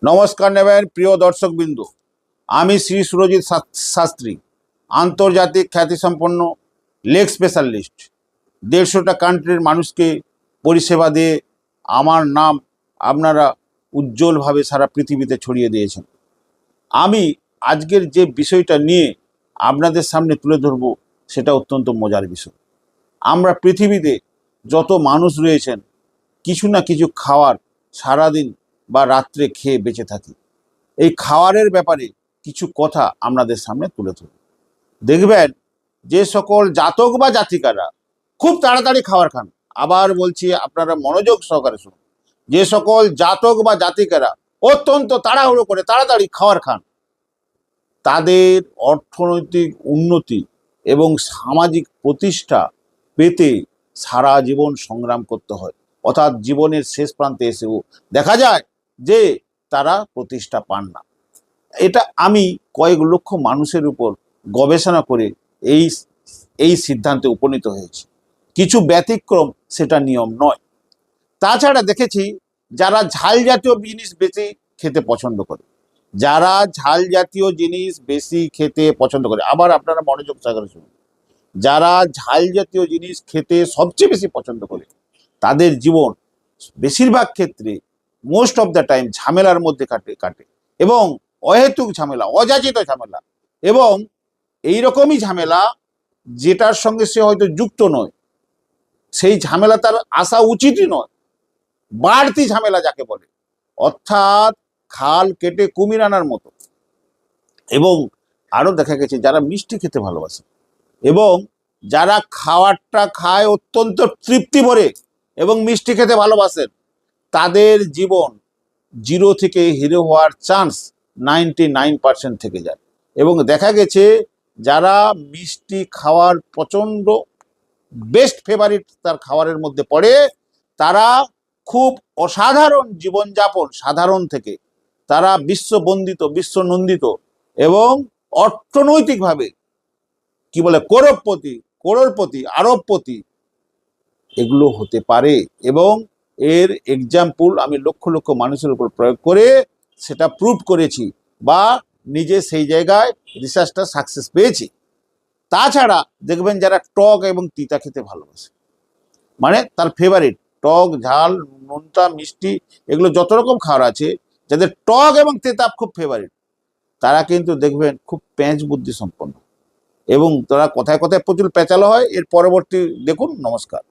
নমস্কার নেবেন প্রিয় দর্শকবৃন্দ। আমি শ্রী সুরজিৎ শাস্ত্রী, আন্তর্জাতিক খ্যাতিসম্পন্ন লেগ স্পেশালিস্ট। 150টা কান্ট্রির মানুষকে পরিষেবা দিয়ে আমার নাম আপনারা উজ্জ্বলভাবে সারা পৃথিবীতে ছড়িয়ে দিয়েছেন। আমি আজকের যে বিষয়টা নিয়ে আপনাদের সামনে তুলে ধরব সেটা অত্যন্ত মজার বিষয়। আমরা পৃথিবীতে যত মানুষ রয়েছেন কিছু না কিছু খাওয়ার সারাদিন বা রাত্রে খেয়ে বেঁচে থাকি। এই খাওয়ারের ব্যাপারে কিছু কথা আপনাদের সামনে তুলে ধরব। দেখবেন যে সকল জাতক বা জাতিকারা খুব তাড়াতাড়ি খাবার খান, আবার বলছি আপনারা মনোযোগ সহকারে শুনুন, যে সকল জাতক বা জাতিকারা অত্যন্ত তাড়াহুড়ো করে তাড়াতাড়ি খাবার খান, তাদের অর্থনৈতিক উন্নতি এবং সামাজিক প্রতিষ্ঠা পেতে সারা জীবন সংগ্রাম করতে হয়। অর্থাৎ জীবনের শেষ প্রান্তে এসেও দেখা যায় যে তারা প্রতিষ্ঠা পান না। এটা আমি কয়েক লক্ষ মানুষের উপর গবেষণা করে এই সিদ্ধান্তে উপনীত হয়েছি। কিছু ব্যতিক্রম সেটা নিয়ম নয়। তাছাড়া দেখেছি যারা ঝাল জাতীয় জিনিস বেশি খেতে পছন্দ করে, যারা ঝাল জাতীয় জিনিস বেশি খেতে পছন্দ করে, আবার আপনারা মনোযোগ সহকারে শুনুন, যারা ঝাল জাতীয় জিনিস খেতে সবচেয়ে বেশি পছন্দ করে তাদের জীবন বেশিরভাগ ক্ষেত্রে মোস্ট অফ দ্য টাইম ঝামেলার মধ্যে কাটে এবং অহেতুক ঝামেলা, অযাচিত ঝামেলা, এবং এইরকমই ঝামেলা যেটার সঙ্গে সে হয়তো যুক্ত নয়, সেই ঝামেলা তার আসা উচিতই নয়, বাড়তি ঝামেলা যাকে বলে, অর্থাৎ খাল কেটে কুমির আনার মতো। এবং আরো দেখা গেছে যারা মিষ্টি খেতে ভালোবাসে এবং যারা খাবারটা খায় অত্যন্ত তৃপ্তি ভরে এবং মিষ্টি খেতে ভালোবাসেন, তাদের জীবন 0 থেকে হিরো হওয়ার চান্স 99% থেকে যায়। এবং দেখা গেছে যারা মিষ্টি খাওয়ার প্রচণ্ড বেস্ট ফেভারিট তার খাবারের মধ্যে পড়ে, তারা খুব অসাধারণ জীবনযাপন, সাধারণ থেকে তারা বিশ্ববন্দিত, বিশ্বনন্দিত এবং অর্থনৈতিকভাবে কি বলে করোড়পতি, আরবপতি এগুলো হতে পারে। এবং এর এক্সাম্পল আমি লক্ষ লক্ষ মানুষের উপর প্রয়োগ করে সেটা প্রুভ করেছি বা নিজে সেই জায়গায় রিসার্চটা সাকসেস পেয়েছি। তাছাড়া দেখবেন যারা টক এবং তিতা খেতে ভালোবাসে, মানে তার ফেভারিট টক, ঝাল, নোনতা, মিষ্টি, এগুলো যত রকম খাবার আছে, যাদের টক এবং তেতা খুব ফেভারিট, তারা কিন্তু দেখবেন খুব প্যাঁচ বুদ্ধি সম্পন্ন এবং তারা কথায় কথায় প্রচুর পেঁচালো হয়। এর পরবর্তী দেখুন। নমস্কার।